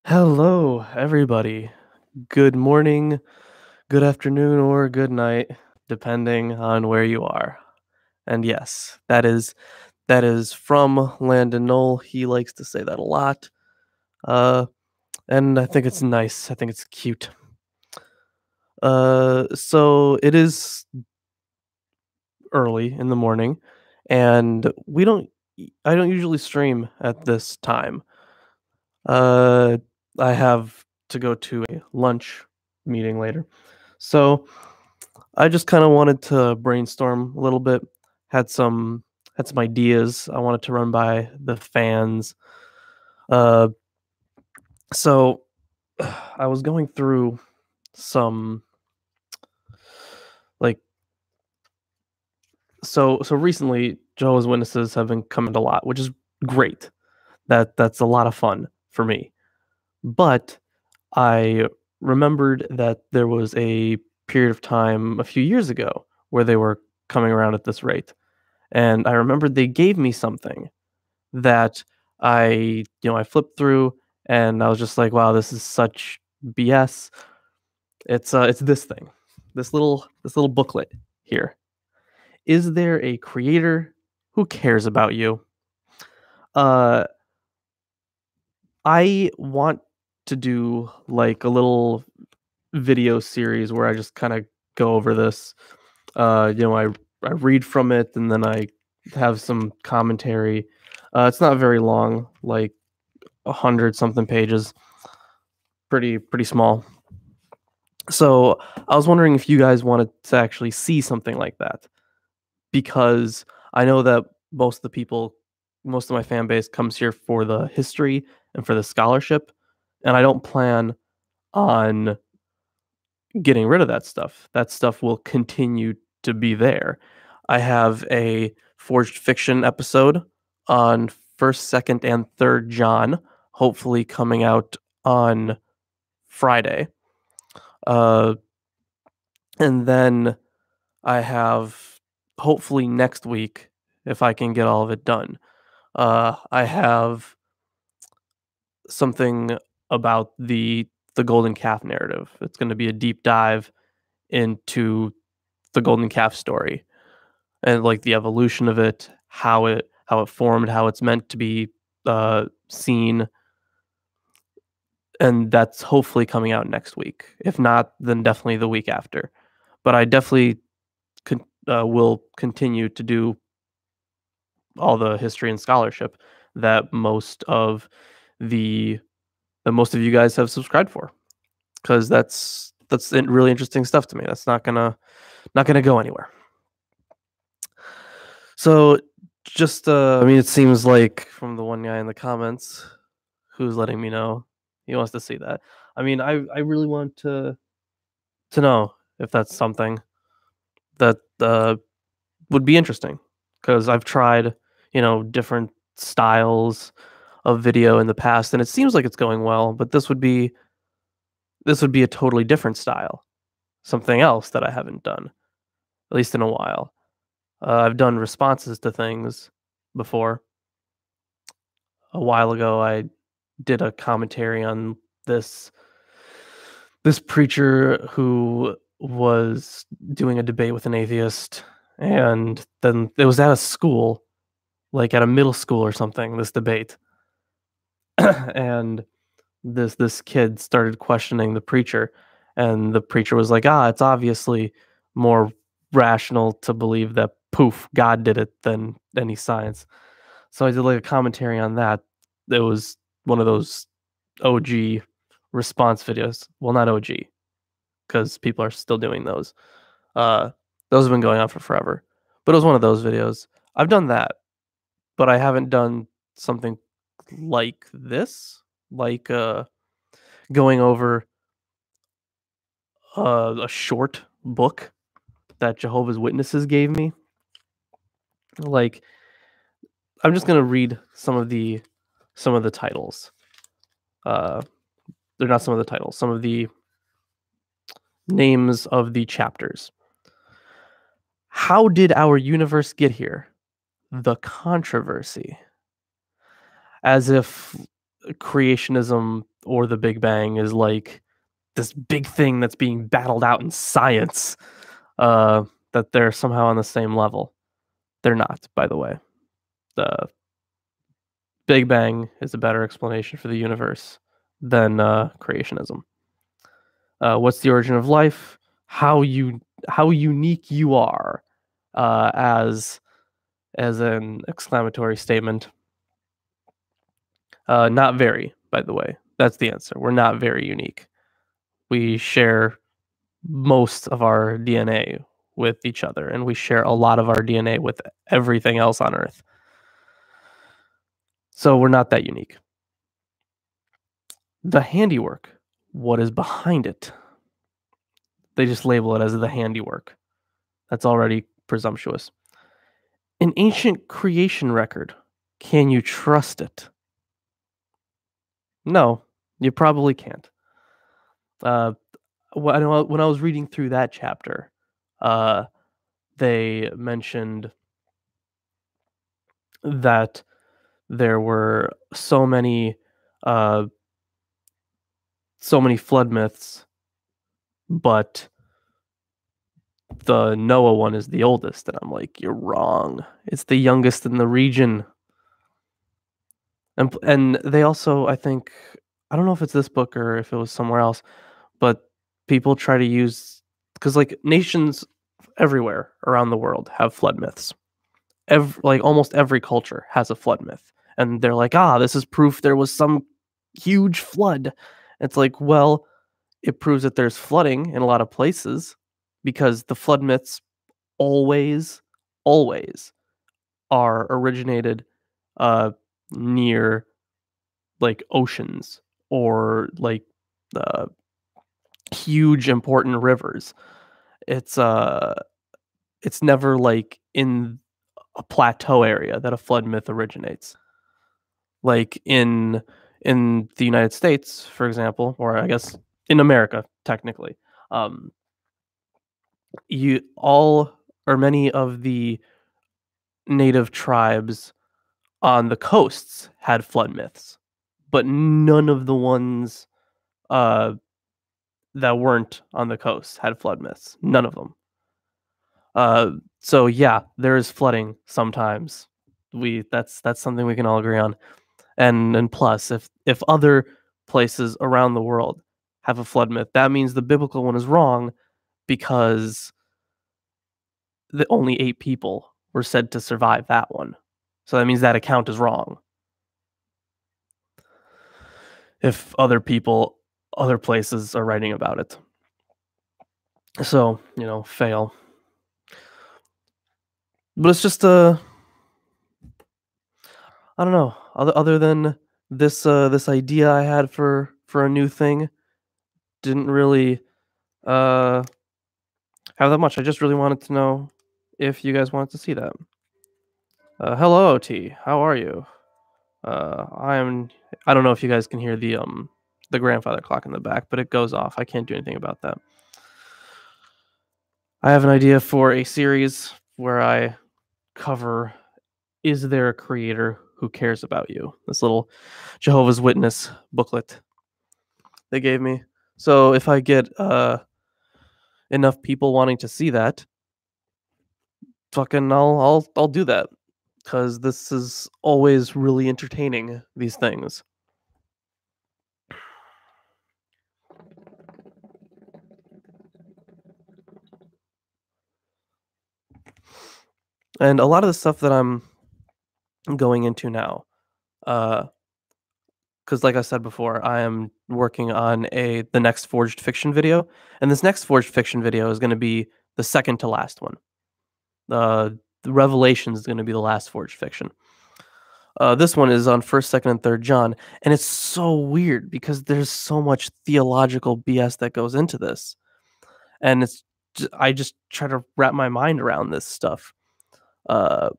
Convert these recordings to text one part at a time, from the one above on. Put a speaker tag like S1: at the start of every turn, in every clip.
S1: Hello, everybody. Good morning, good afternoon, or good night, depending on where you are. And yes, that is from Landon Knoll. He likes to say that a lot. Uh, and I think it's nice. I think it's cute. So it is early in the morning, and I don't usually stream at this time. Uh, I have to go to a lunch meeting later. So I just kind of wanted to brainstorm a little bit. Had some had some ideas I wanted to run by the fans. Uh, so I was going through some like so recently Jehovah's Witnesses have been coming a lot, which is great. That's a lot of fun for me. But I remembered that there was a period of time a few years ago where they were coming around at this rate. And I remembered they gave me something that I flipped through and I was just like, wow, this is such BS. It's this thing. This little booklet here. Is there a creator who cares about you? Uh I want to do like a little video series where I just kind of go over this. I read from it and then I have some commentary. It's not very long, like 100 something pages, pretty small. So I was wondering if you guys wanted to actually see something like that, because I know that most of my fan base comes here for the history and for the scholarship, and I don't plan on getting rid of that stuff. That stuff will continue to be there. I have a Forged Fiction episode on first, second, and third John, hopefully coming out on Friday. Uh, and then I have hopefully next week, if I can get all of it done. I have something about the Golden Calf narrative. It's going to be a deep dive into the Golden Calf story and like the evolution of it, how it formed, how it's meant to be seen, and that's hopefully coming out next week. If not, then definitely the week after. But I definitely will continue to do all the history and scholarship that the most of you guys have subscribed for, because that's really interesting stuff to me. That's not gonna go anywhere. So just I mean, it seems like from the one guy in the comments who's letting me know he wants to see that. I mean, I really want to know if that's something that would be interesting, because I've tried, different styles of video in the past and it seems like it's going well, but this would be a totally different style, something else that I haven't done, at least in a while. I've done responses to things before. A while ago, I did a commentary on this this preacher who was doing a debate with an atheist, and then it was at a school, like at a middle school or something. This debate, and this kid started questioning the preacher, and the preacher was like, "Ah, it's obviously more rational to believe that poof, God did it than any science." So I did like a commentary on that. It was one of those OG response videos. Well, not OG, because people are still doing those. Uh, those have been going on for forever. But it was one of those videos. I've done that, but I haven't done something like this, like going over a short book that Jehovah's Witnesses gave me. Like, I'm just gonna read some of the titles. They're not some of the titles. Some of the names of the chapters. How did our universe get here? The controversy. As if creationism or the Big Bang is like this big thing that's being battled out in science, uh, that they're somehow on the same level. They're not, by the way. The Big Bang is a better explanation for the universe than creationism. What's the origin of life? How unique you are, as an exclamatory statement. Not very, by the way. That's the answer. We're not very unique. We share most of our DNA with each other, and we share a lot of our DNA with everything else on Earth. So we're not that unique. The handiwork, what is behind it? They just label it as the handiwork. That's already presumptuous. An ancient creation record. Can you trust it? No, you probably can't. When I was reading through that chapter, uh, they mentioned that there were uh, so many flood myths, but the Noah one is the oldest, and I'm like, you're wrong. It's the youngest in the region. And they also, I think, I don't know if it's this book or if it was somewhere else, but people try to use, because like nations everywhere around the world have flood myths. Like almost every culture has a flood myth, and they're like, this is proof there was some huge flood. It's like, well, it proves that there's flooding in a lot of places, because the flood myths always, always are originated uh, near like oceans or like uh, huge important rivers. It's uh it's never like in a plateau area that a flood myth originates. Like in the United States, for example, or I guess in America technically, um, you all or many of the native tribes on the coasts had flood myths, but none of the ones uh, that weren't on the coast had flood myths. None of them. So yeah, there is flooding sometimes. That's something we can all agree on. And plus, if other places around the world have a flood myth, that means the biblical one is wrong, because the only 8 people were said to survive that one. So that means that account is wrong. If other places are writing about it. So, fail. But it's just I don't know. Other than this idea I had for a new thing, didn't really uh have that much. I just really wanted to know if you guys wanted to see that. Hello, OT. How are you? I don't know if you guys can hear the grandfather clock in the back, but it goes off. I can't do anything about that. I have an idea for a series where I cover, is there a creator who cares about you? This little Jehovah's Witness booklet they gave me. So if I get enough people wanting to see that, fucking I'll do that, because this is always really entertaining, these things. And a lot of the stuff that I'm going into now, because like I said before, I am working on the next Forged Fiction video, and this next Forged Fiction video is going to be the second to last one. The Revelation is going to be the last Forged Fiction. This one is on 1st, 2nd, and 3rd John, and it's so weird because there's so much theological BS that goes into this, and I just try to wrap my mind around this stuff, and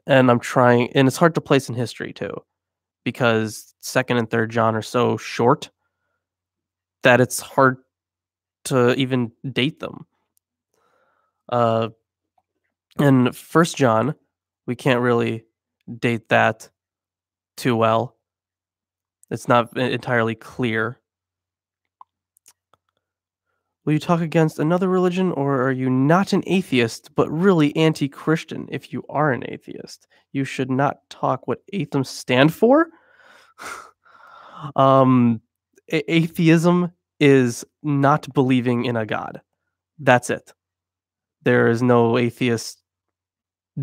S1: I'm trying, and it's hard to place in history too, because 2nd and 3rd John are so short that it's hard to even date them. Uh, and 1st John, we can't really date that too well. It's not entirely clear. Will you talk against another religion, or are you not an atheist, but really anti-Christian if you are an atheist? You should not talk what atheism stand for. um, Atheism is not believing in a god. That's it. There is no atheist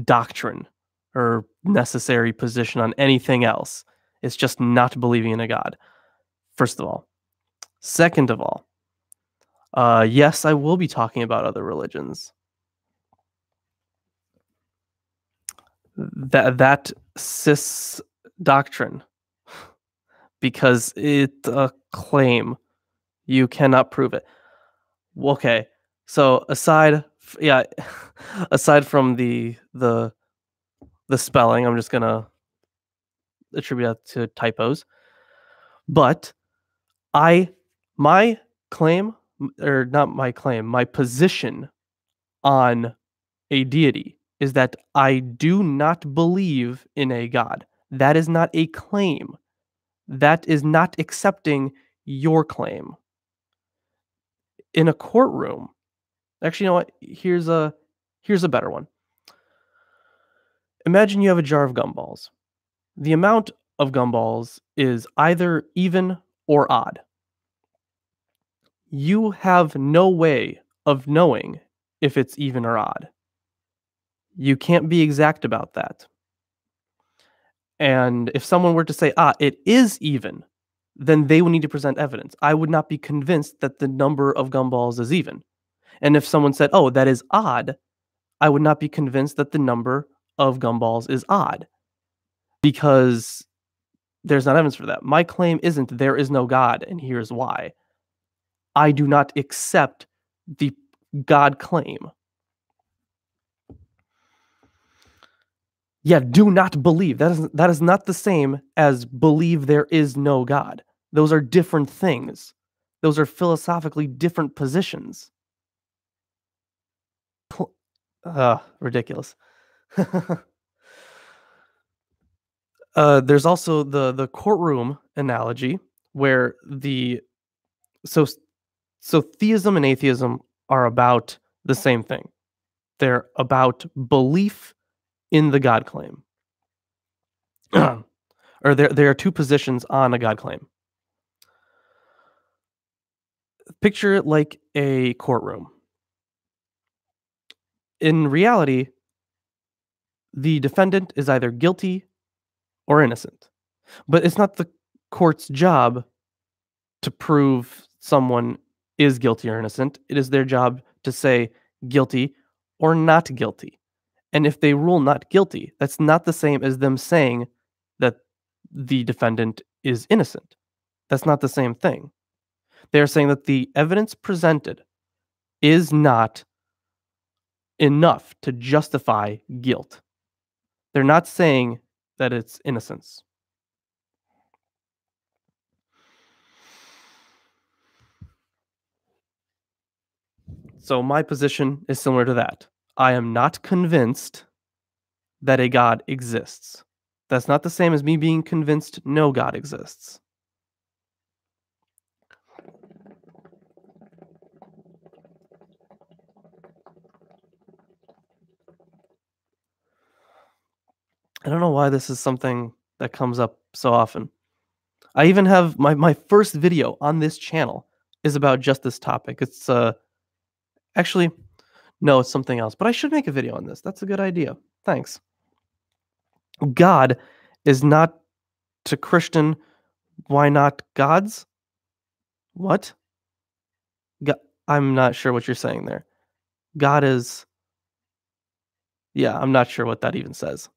S1: doctrine or necessary position on anything else. It's just not believing in a god, first of all. Second of all, yes, I will be talking about other religions. That cis doctrine, because it's a claim. You cannot prove it. Okay, so yeah, aside from the spelling, I'm just gonna attribute that to typos. But I my claim, or not my claim, my position on a deity is that I do not believe in a god. That is not a claim. That is not accepting your claim. In a courtroom, actually, you know what? Here's a better one. Imagine you have a jar of gumballs. The amount of gumballs is either even or odd. You have no way of knowing if it's even or odd. You can't be exact about that. And if someone were to say, it is even, then they would need to present evidence. I would not be convinced that the number of gumballs is even. And if someone said, oh, that is odd, I would not be convinced that the number of gumballs is odd, because there's not evidence for that. My claim isn't there is no God, and here's why. I do not accept the God claim. Yeah, do not believe. That is not the same as believe there is no God. Those are different things. Those are philosophically different positions. Ridiculous. There's also the courtroom analogy where so theism and atheism are about the same thing. They're about belief in the God claim. Or there are two positions on a God claim. Picture it like a courtroom. In reality, the defendant is either guilty or innocent. But it's not the court's job to prove someone is guilty or innocent. It is their job to say guilty or not guilty. And if they rule not guilty, that's not the same as them saying that the defendant is innocent. That's not the same thing. They're saying that the evidence presented is not enough to justify guilt. They're not saying that it's innocence. So my position is similar to that. I am not convinced that a God exists. That's not the same as me being convinced no God exists. I don't know why this is something that comes up so often. I even have my first video on this channel is about just this topic. It's actually no, it's something else, but I should make a video on this. That's a good idea. Thanks. God is not to Christian, why not gods? What? I'm not sure what you're saying there. God is, yeah, I'm not sure what that even says.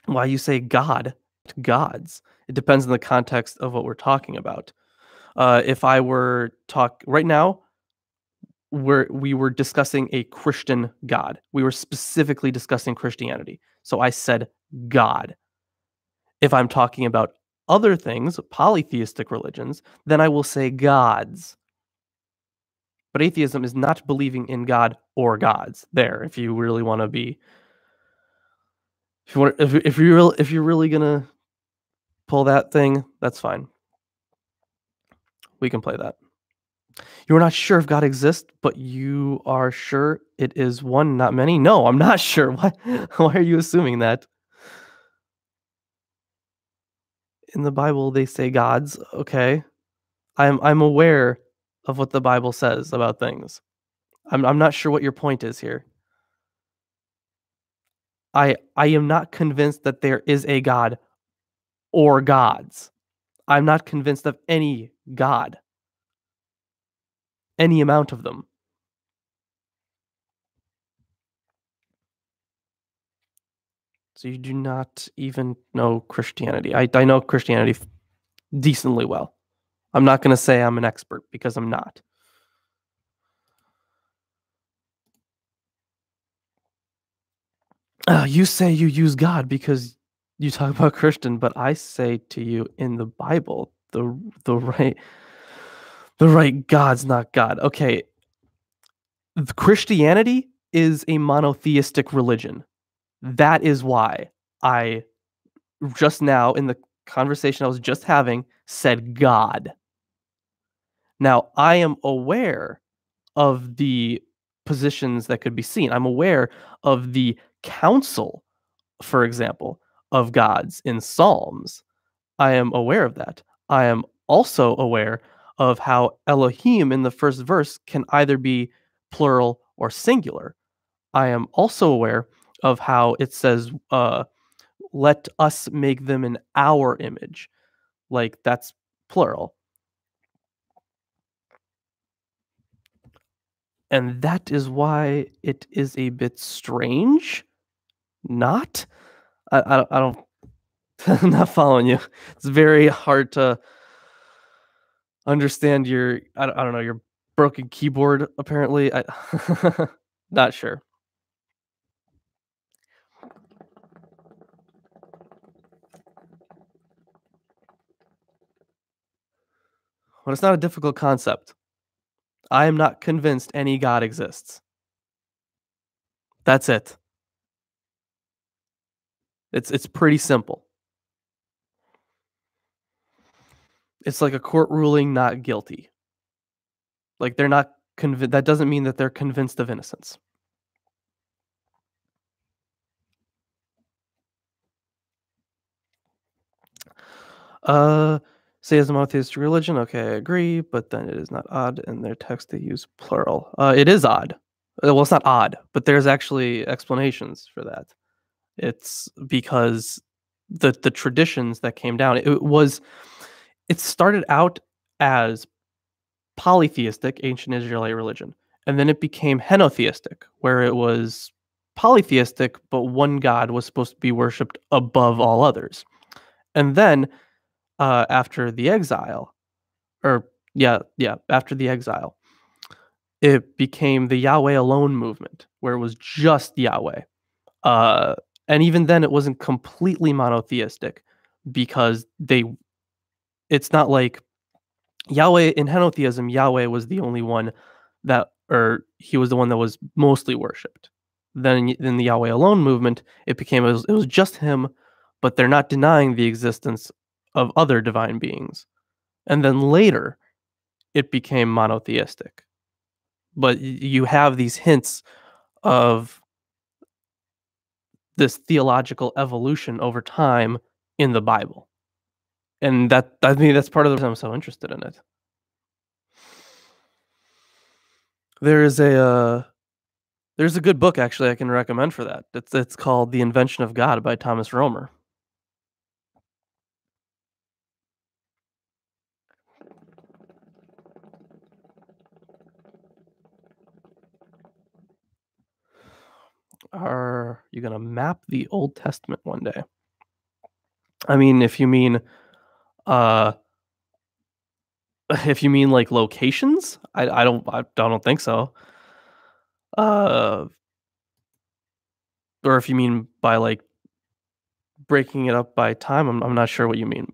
S1: Why you say God, gods? It depends on the context of what we're talking about. If I were right now, we were discussing a Christian God. We were specifically discussing Christianity. So I said God. If I'm talking about other things, polytheistic religions, then I will say gods. But atheism is not believing in God or gods. There, if you really want to be, if you're really gonna pull that thing, that's fine. We can play that. You're not sure if God exists, but you are sure it is one, not many. No, I'm not sure. Why? Why are you assuming that? In the Bible, they say gods. Okay, I'm aware of what the Bible says about things. I'm not sure what your point is here. I am not convinced that there is a God or gods. I'm not convinced of any God, any amount of them. So you do not even know Christianity. I know Christianity decently well. I'm not going to say I'm an expert because I'm not. You say you use God because you talk about Christian, but I say to you in the Bible, the right God's not God. Okay, Christianity is a monotheistic religion. That is why I just now in the conversation I was just having said God. Now, I am aware of the positions that could be seen. I'm aware of the council, for example, of gods in Psalms. I am aware of that. I am also aware of how Elohim in the first verse can either be plural or singular. I am also aware of how it says, let us make them in our image. Like that's plural. And that is why it is a bit strange. Not? I don't, I'm not following you. It's very hard to understand your, I don't know, your broken keyboard, apparently. Not sure. But it's not a difficult concept. I am not convinced any God exists. That's it. It's pretty simple. It's like a court ruling not guilty. Like they're not convinced. That doesn't mean that they're convinced of innocence. Uh, say as a monotheistic religion. Okay, I agree, but then it is not odd in their text they use plural. It is odd. Well, it's not odd, but there's actually explanations for that. It's because the traditions that came down. It started out as polytheistic, ancient Israelite religion, and then it became henotheistic, where it was polytheistic, but one god was supposed to be worshipped above all others. And then after the exile, or after the exile, it became the Yahweh alone movement, where it was just Yahweh. Uh, and even then, it wasn't completely monotheistic because it's not like Yahweh in henotheism. Yahweh was the only one or he was the one that was mostly worshipped. Then in the Yahweh alone movement, it was just him, but they're not denying the existence of other divine beings. And then later, it became monotheistic. But you have these hints of this theological evolution over time in the Bible. And that I mean that's part of the reason I'm so interested in it. There is there's a good book actually I can recommend for that. It's called The Invention of God by Thomas Romer. Are you gonna map the Old Testament one day? I mean, uh if you mean like locations, I don't think so. Uh, or if you mean by like breaking it up by time, I'm not sure what you mean.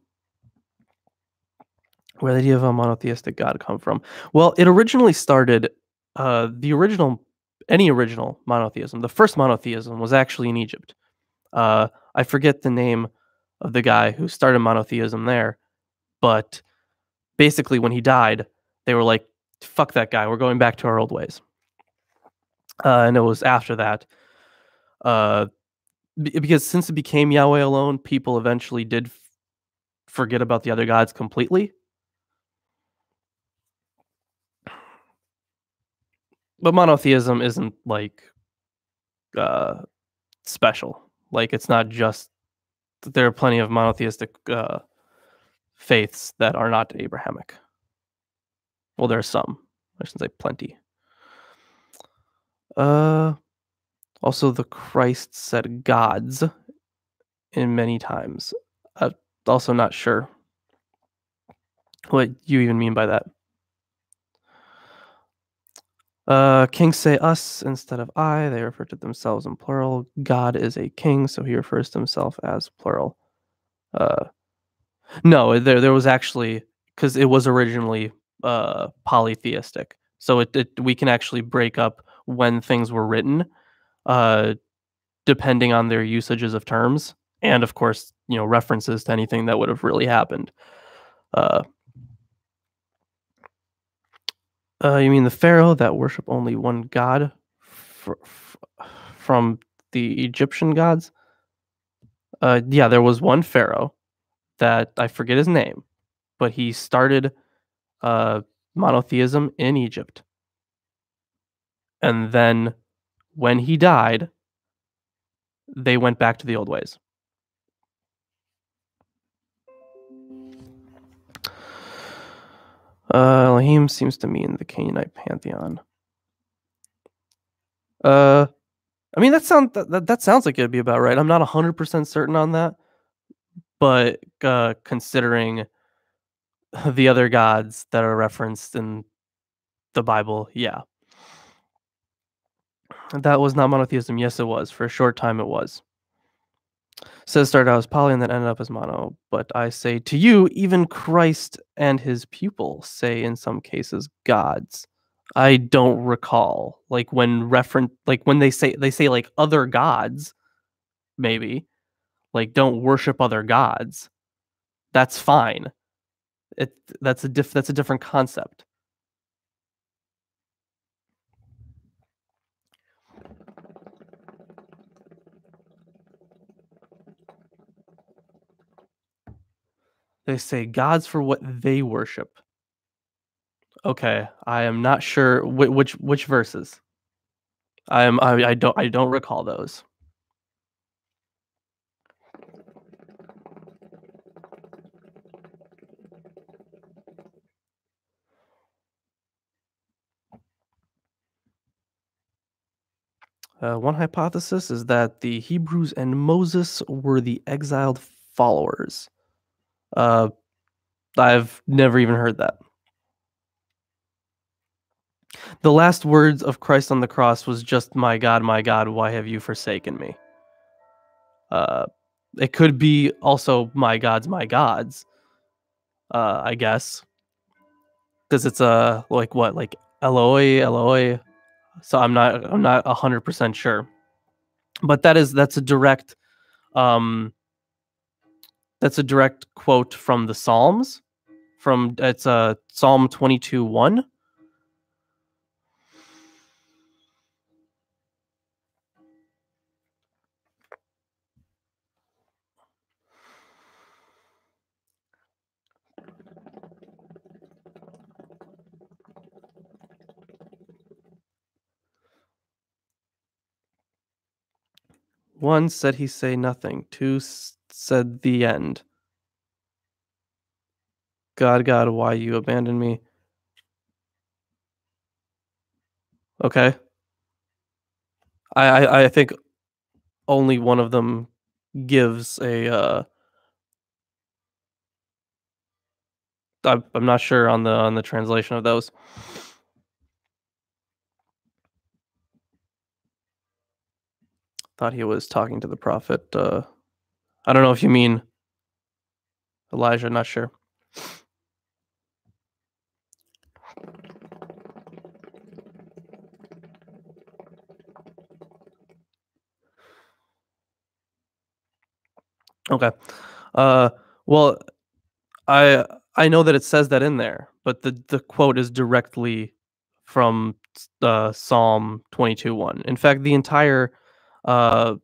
S1: Where the idea of a monotheistic God come from? Well, it originally started The original any original monotheism, the first monotheism was actually in Egypt. I forget the name of the guy who started monotheism there, but basically when he died, they were like, "Fuck that guy, we're going back to our old ways." And it was after that, uh, because since it became Yahweh alone, people eventually did forget about the other gods completely. But monotheism isn't like uh, special. Like it's not just there are plenty of monotheistic faiths that are not Abrahamic. Well, there are some. I shouldn't say plenty. Uh, Also, the Christ said gods in many times. Also, not sure what you even mean by that. Kings say us instead of I. They refer to themselves in plural. God is a king, so he refers to himself as plural. Uh, no, there was actually because it was originally polytheistic, so we can actually break up when things were written, uh, depending on their usages of terms, and of course, references to anything that would have really happened. Uh, you mean the pharaoh that worship only one god from the Egyptian gods? Yeah, there was one pharaoh that I forget his name, but he started uh, monotheism in Egypt, and then when he died, they went back to the old ways. Elohim seems to mean the Canaanite pantheon. Uh, I mean that sounds like it'd be about right. I'm not 100% certain on that, but considering the other gods that are referenced in the Bible, yeah, that was not monotheism. Yes, it was. For a short time, it was. Says started out as poly and then ended up as mono. But I say to you, even Christ and his pupils say in some cases gods. I don't recall like when they say like other gods, maybe like don't worship other gods. That's fine. It that's a different concept. They say gods for what they worship. Okay, I am not sure which verses. I don't recall those. One hypothesis is that the Hebrews and Moses were the exiled followers. Uh, I've never even heard that. The last words of Christ on the cross was just my God, why have you forsaken me?" Uh, it could be also my gods, I guess, because it's like what, like Eloi, Eloi. So I'm not 100% sure, but um that's a direct quote from the Psalms. From it's Psalm 22:1. One said he say nothing. Two said the end. God, God, why you abandon me? Okay. I think only one of them gives a I'm not sure on the translation of those. Thought he was talking to the prophet. I don't know if you mean Elijah, not sure. Okay. Uh, well, I I know that it says that in there, but the quote is directly from Psalm 22:1. In fact, uh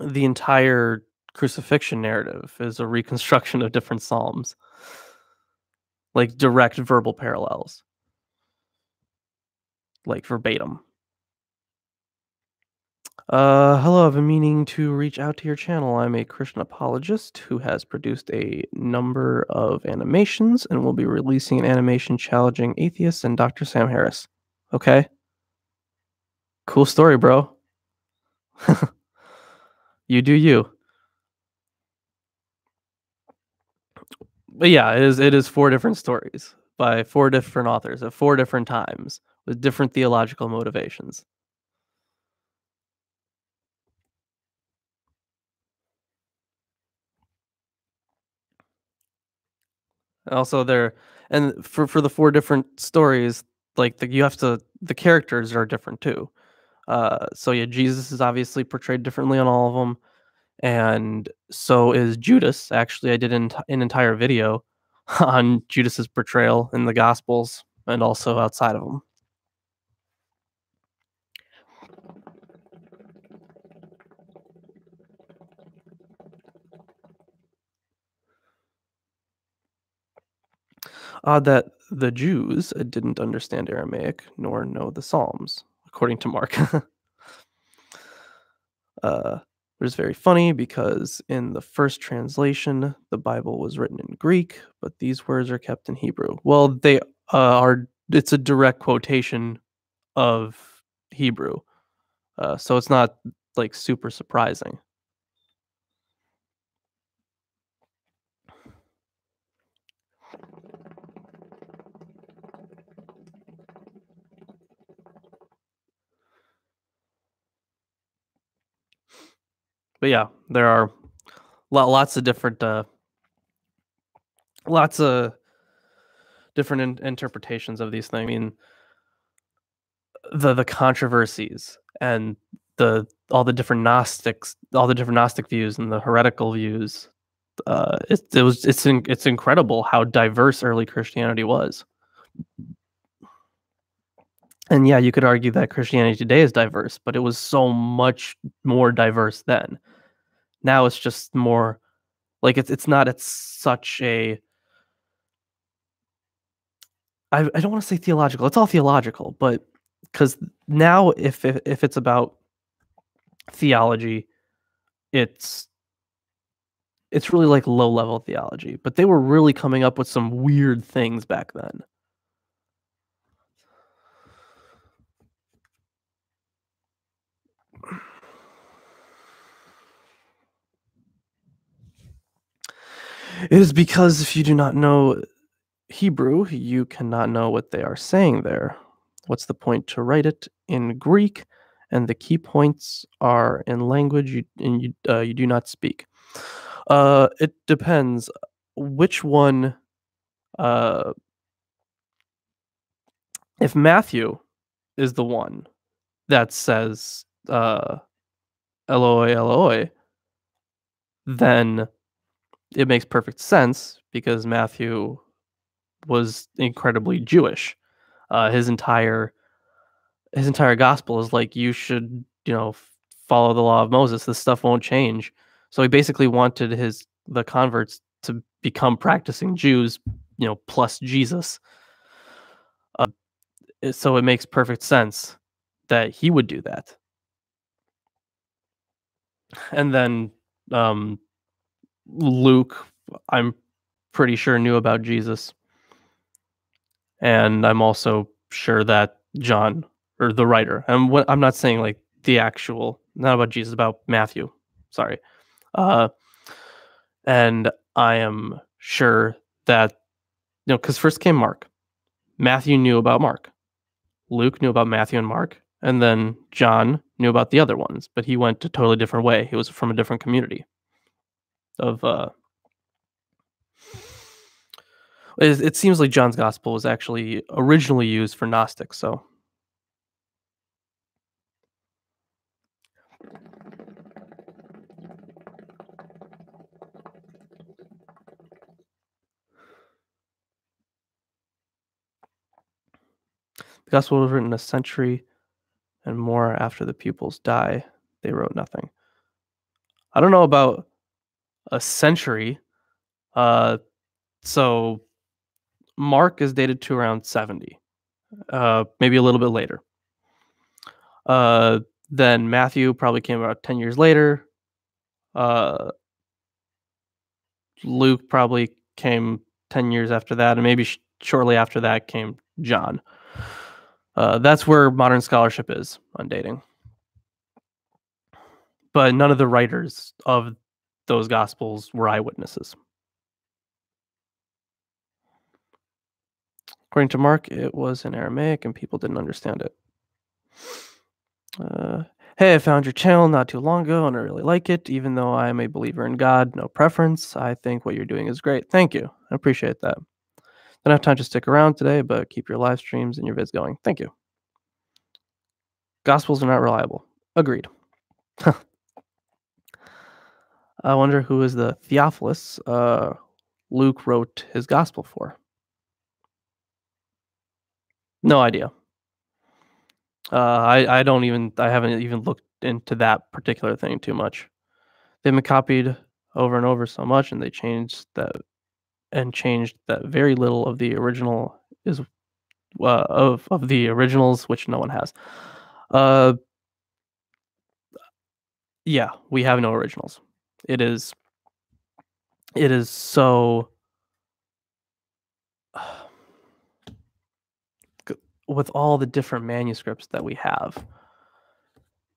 S1: the entire crucifixion narrative is a reconstruction of different psalms, like direct verbal parallels, like verbatim. Hello, I've been meaning to reach out to your channel. I'm a Christian apologist who has produced a number of animations and will be releasing an animation challenging atheists and Dr. Sam Harris. Okay, cool story, bro. You do you. But yeah, it is four different stories by four different authors at four different times with different theological motivations. Also, there and for the four different stories, like you have to the characters are different too. So yeah, Jesus is obviously portrayed differently on all of them, and so is Judas. Actually, I did an entire video on Judas's portrayal in the Gospels and also outside of them. Odd that the Jews didn't understand Aramaic nor know the Psalms, according to Mark. Uh, it was very funny because in the first translation, the Bible was written in Greek, but these words are kept in Hebrew. Well, they are. It's a direct quotation of Hebrew, so it's not like super surprising. But yeah, there are lots of different, lots of different interpretations of these things. I mean, the controversies and the all the different Gnostics, all the different Gnostic views and the heretical views. It's incredible how diverse early Christianity was. And yeah, you could argue that Christianity today is diverse, but it was so much more diverse then. Now it's just more like it's not at such a I don't want to say theological. It's all theological, but because now if it's about theology, it's it's really like low level theology. But they were really coming up with some weird things back then. It is because if you do not know Hebrew, you cannot know what they are saying there. What's the point to write it in Greek? And the key points are in language you do not speak. It depends. Which one? Uh, if Matthew is the one that says "Eloi, Eloi," then it makes perfect sense because Matthew was incredibly Jewish. His entire gospel is like you should follow the law of Moses. This stuff won't change. So he basically wanted the converts to become practicing Jews, plus Jesus. So it makes perfect sense that he would do that. And then um, Luke, I'm pretty sure knew about Jesus, and I'm also sure that John or the writer. And what I'm not saying like the actual, not about Jesus, about Matthew. Sorry. Uh, and I am sure that because first came Mark. Matthew knew about Mark. Luke knew about Matthew and Mark, and then John knew about the other ones, but he went a totally different way. He was from a different community of. It seems like John's gospel was actually originally used for Gnostics. So The gospel was written a century and more after the pupils die. They wrote nothing. I don't know about a century. So Mark is dated to around 70, maybe a little bit later. Then Matthew probably came about 10 years later. Uh, Luke probably came 10 years after that, and maybe shortly after that came John. That's where modern scholarship is on dating. But none of the writers of those gospels were eyewitnesses. According to Mark, it was in Aramaic and people didn't understand it. Hey, I found your channel not too long ago and I really like it. Even though I am a believer in God, no preference, I think what you're doing is great. Thank you. I appreciate that. Don't have time to stick around today, but keep your live streams and your vids going. Thank you. Gospels are not reliable. Agreed. I wonder who is the Theophilus Luke wrote his gospel for. No idea. I haven't even looked into that particular thing too much. They've been copied over and over so much, and they changed that very little of the original is of the originals, which no one has. Yeah, we have no originals. It is so with all the different manuscripts that we have.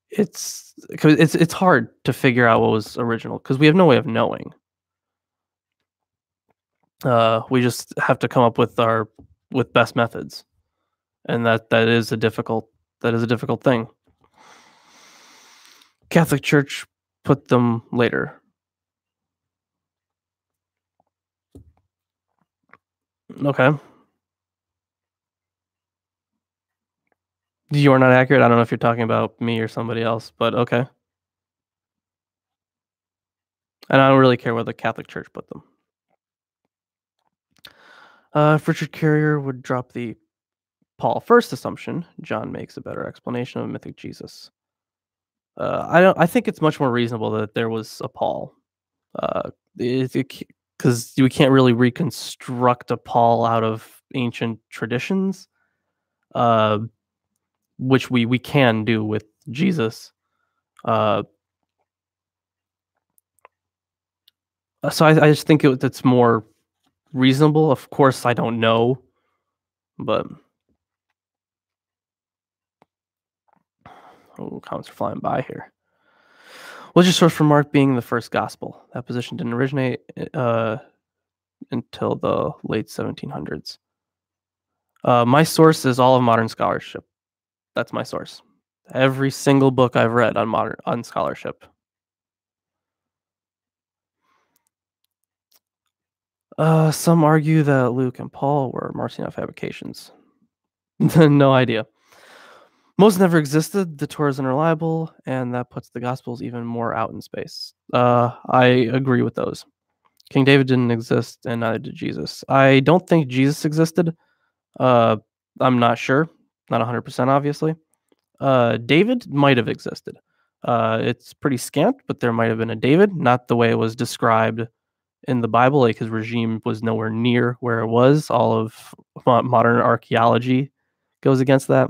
S1: It's hard to figure out what was original because we have no way of knowing. We just have to come up with best methods, and that is a difficult thing. Catholic Church put them later. Okay. You are not accurate. I don't know if you're talking about me or somebody else, but okay. And I don't really care where the Catholic Church put them. If Richard Carrier would drop the Paul first assumption, John makes a better explanation of mythic Jesus. I think it's much more reasonable that there was a Paul, because we can't really reconstruct a Paul out of ancient traditions, which we can do with Jesus. So I just think it's more reasonable. Of course, I don't know, but comments are flying by here. What's your source for Mark being the first gospel? That position didn't originate until the late 1700s. My source is all of modern scholarship. That's my source. Every single book I've read on scholarship. Some argue that Luke and Paul were Marcion fabrications. No idea. Most never existed. The Torah is unreliable, and that puts the Gospels even more out in space. I agree with those. King David didn't exist, and neither did Jesus. I don't think Jesus existed. I'm not sure. Not 100%, obviously. David might have existed. It's pretty scant, but there might have been a David, not the way it was described in the Bible. Like his regime was nowhere near where it was. All of modern archaeology goes against that.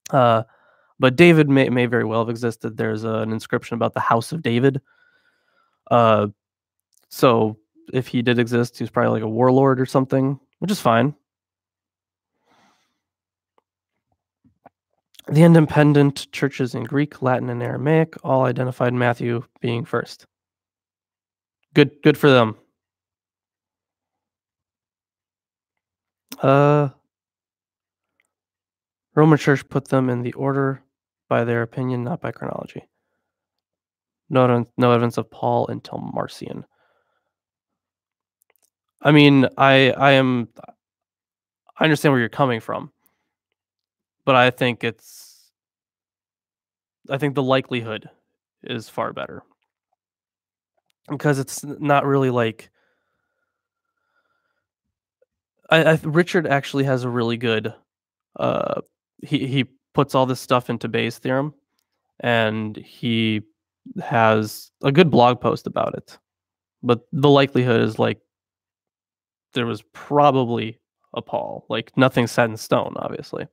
S1: But David may very well have existed. There's an inscription about the House of David. So if he did exist, he was probably like a warlord or something, which is fine. The independent churches in Greek, Latin, and Aramaic all identified Matthew being first. Good for them. Roman Church put them in the order by their opinion, not by chronology. No evidence of Paul until Marcion. I mean, I understand where you're coming from, but I think the likelihood is far better because it's not really like Richard actually has a really good Uh, he puts all this stuff into Bayes' theorem, and he has a good blog post about it. But the likelihood is like there was probably a Paul, like nothing set in stone, obviously.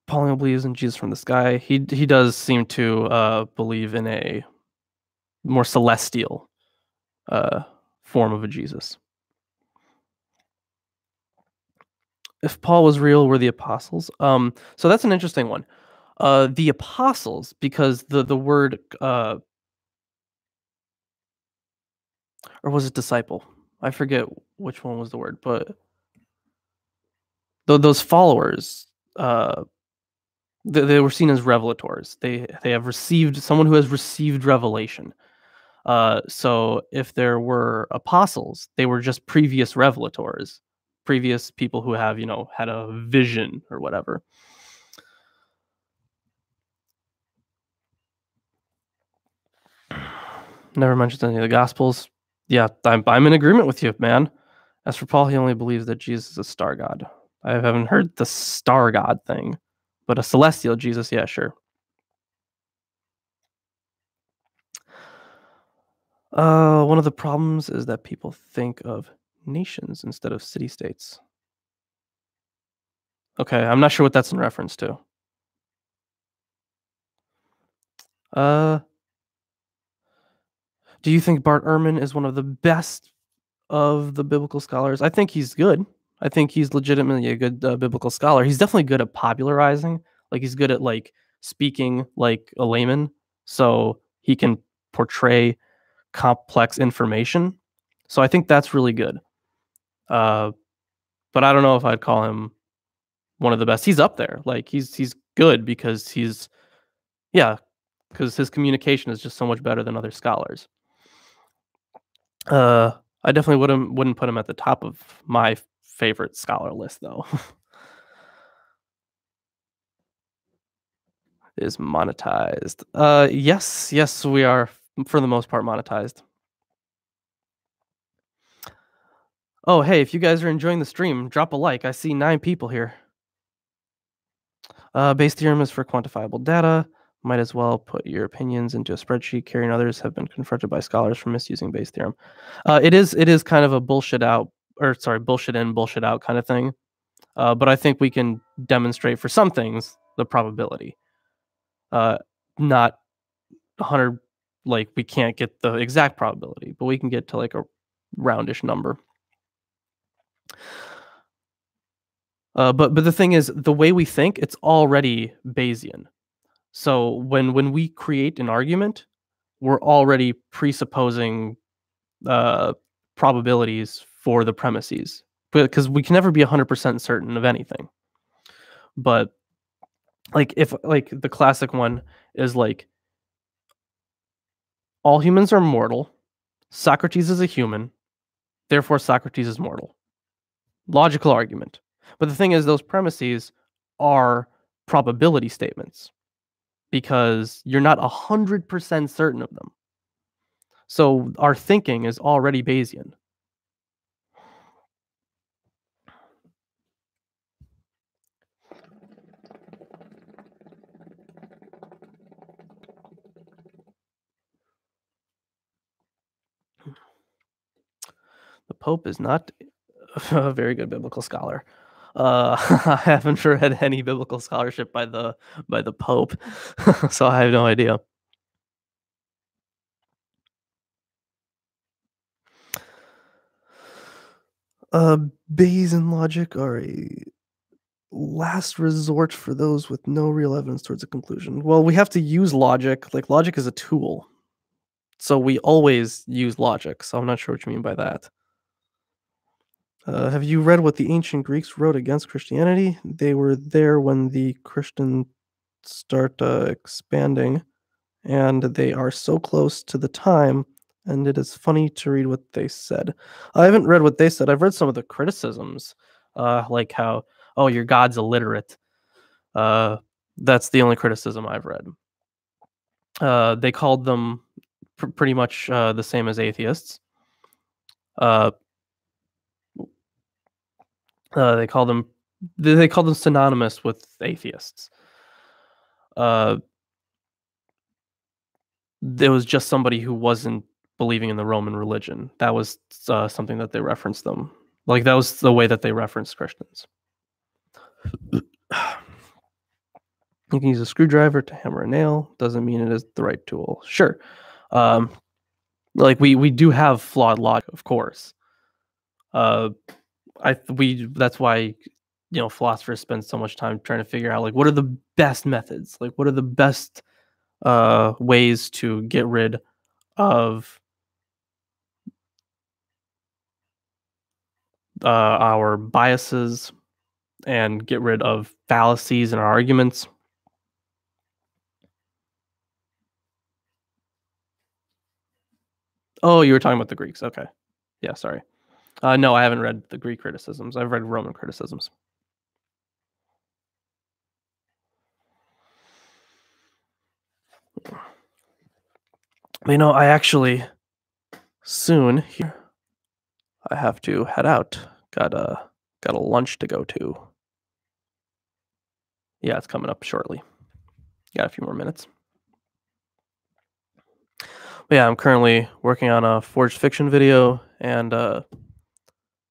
S1: Paul believes in Jesus from the sky. He does seem to believe in a more celestial uh, form of a Jesus. If Paul was real, were the apostles? So that's an interesting one. The apostles, because the word or was it disciple? I forget which one was the word, but those followers, they were seen as revelators. They have received someone who has received revelation. So if there were apostles, they were just previous revelators, previous people who have had a vision or whatever. Never mentions any of the Gospels. Yeah, I'm in agreement with you, man. As for Paul, he only believes that Jesus is a star god. I haven't heard the star god thing, but a celestial Jesus, yeah, sure. One of the problems is that people think of nations instead of city states. Okay, I'm not sure what that's in reference to. Uh, do you think Bart Ehrman is one of the best of the biblical scholars? I think he's good. I think he's legitimately a good biblical scholar. He's definitely good at popularizing. Like he's good at like speaking like a layman, so he can portray complex information. So I think that's really good. Uh, but I don't know if I'd call him one of the best. He's up there. Like he's good because yeah, because his communication is just so much better than other scholars. I definitely wouldn't put him at the top of my favorite scholar list though. Is monetized. Yes, we are for the most part monetized. Oh, hey, if you guys are enjoying the stream, drop a like. I see 9 people here. Bayes' theorem is for quantifiable data. Might as well put your opinions into a spreadsheet. Carey and others have been confronted by scholars for misusing Bayes' theorem. It is kind of a bullshit out, or sorry, bullshit in, bullshit out kind of thing. But I think we can demonstrate for some things the probability. Not 100, like we can't get the exact probability, but we can get to like a roundish number. But the thing is, the way we think, it's already Bayesian. So when we create an argument, we're already presupposing probabilities for the premises, because we can never be 100% certain of anything. But like if like the classic one is like all humans are mortal, Socrates is a human, therefore Socrates is mortal. Logical argument. But the thing is, those premises are probability statements because you're not 100% certain of them. So our thinking is already Bayesian. The Pope is not a very good biblical scholar. I haven't read any biblical scholarship by the Pope, so I have no idea. Bayesian logic are a last resort for those with no real evidence towards a conclusion. Well, we have to use logic. Like logic is a tool, so we always use logic. So I'm not sure what you mean by that. Have you read what the ancient Greeks wrote against Christianity? They were there when the Christians start expanding, and they are so close to the time, and it is funny to read what they said. I haven't read what they said. I've read some of the criticisms, like how, oh, your God's illiterate. That's the only criticism I've read. They called them pretty much the same as atheists. Uh, they call them synonymous with atheists. Uh, it was just somebody who wasn't believing in the Roman religion. That was something that they referenced them. Like that was the way that they referenced Christians. You can use a screwdriver to hammer a nail. Doesn't mean it is the right tool. Sure. Um, like we do have flawed logic, of course. That's why philosophers spend so much time trying to figure out like what are the best methods, like what are the best ways to get rid of our biases and get rid of fallacies in our arguments. Oh, you were talking about the Greeks. Okay. Yeah, sorry. No, I haven't read the Greek criticisms. I've read Roman criticisms. I actually soon here I have to head out. Got a lunch to go to. Yeah, it's coming up shortly. Got a few more minutes. But yeah, I'm currently working on a forged fiction video and a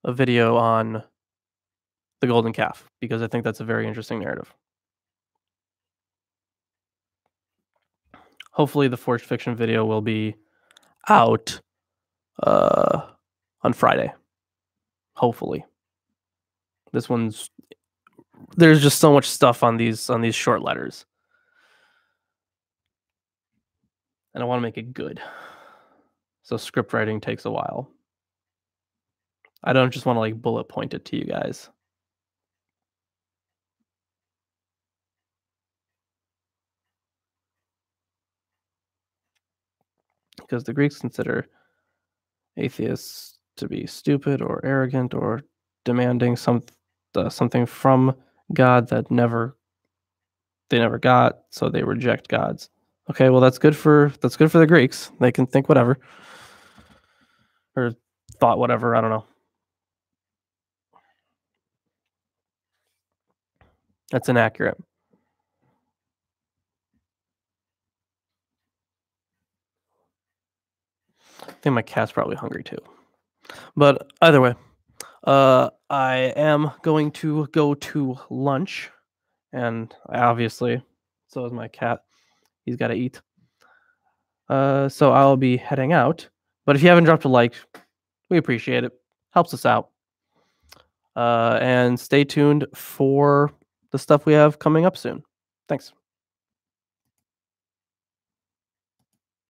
S1: video on the golden calf because I think that's a very interesting narrative. Hopefully, the forged fiction video will be out on Friday. Hopefully, there's just so much stuff on these short letters, and I want to make it good. So script writing takes a while. I don't just want to like bullet point it to you guys. Because the Greeks consider atheists to be stupid or arrogant or demanding something from God that they never got, so they reject gods. Okay, well that's good for the Greeks. They can think whatever or thought whatever. I don't know. That's inaccurate. I think my cat's probably hungry too. But either way, I am going to go to lunch, and obviously, so is my cat. He's got to eat. So I'll be heading out. But if you haven't dropped a like, we appreciate it. Helps us out. And stay tuned for the stuff we have coming up soon. Thanks.